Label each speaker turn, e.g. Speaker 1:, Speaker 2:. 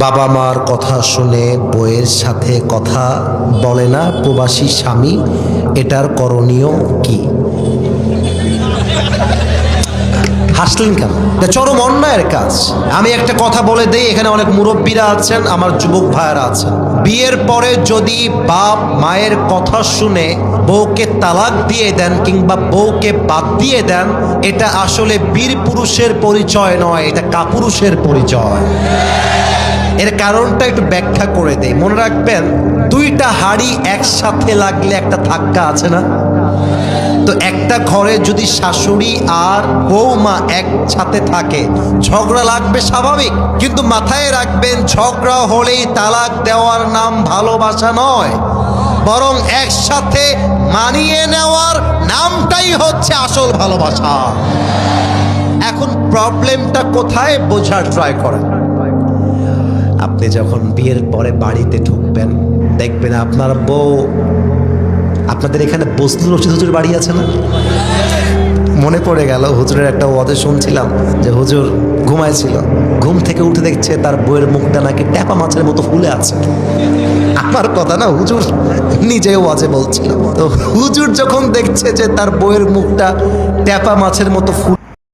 Speaker 1: বাবা মার কথা শুনে বউয়ের সাথে কথা বলে না প্রবাসী স্বামী, এটার করণীয় কি? হাসলেন কেন? এটা চরম অন্যায়ের কাজ। আমি একটা কথা বলে দেই, এখানে অনেক মুরব্বীরা আছেন, আমার যুবক ভাইয়েরা আছেন। বিয়ের পরে যদি বাপ মায়ের কথা শুনে বউকে তালাক দিয়ে দেন কিংবা বউকে বাদ দিয়ে দেন, এটা আসলে বীর পুরুষের পরিচয় নয়, এটা কাপুরুষের পরিচয়। এর কারণটা একটু ব্যাখ্যা করে দেই। মনে রাখবেন, দুইটা হাড়ি একসাথে লাগলে একটা ধাক্কা আছে না? তো একটা ঘরে যদি শাশুড়ি আর বৌমা একসাথে থাকে, ঝগড়া লাগবে স্বাভাবিক, কিন্তু মাথায় রাখবেন ঝগড়া হলেই তালাক দেওয়ার নাম ভালোবাসা নয়, বরং একসাথে মানিয়ে নেওয়ার নামটাই হচ্ছে আসল ভালোবাসা। এখন প্রবলেমটা কোথায় বোঝার ট্রাই করেন। আপনি যখন বিয়ের পরে বাড়িতে ঢুকবেন, দেখবেন আপনার বউ, আপনাদের এখানে বজলুর রশিদ হুজুর বাড়ি আছে না? মনে পড়ে গেল, হুজুরের একটা ওয়াজে শুনছিলাম যে হুজুর ঘুমাইছিল, ঘুম থেকে উঠে দেখছে তার বউয়ের মুখটা নাকি ট্যাপা মাছের মতো ফুলে আছে। আমার কথা না, হুজুর নিজে ওয়াজে বলছিল। তো হুজুর যখন দেখছে যে তার বউয়ের মুখটা ট্যাপা মাছের মতো ফুল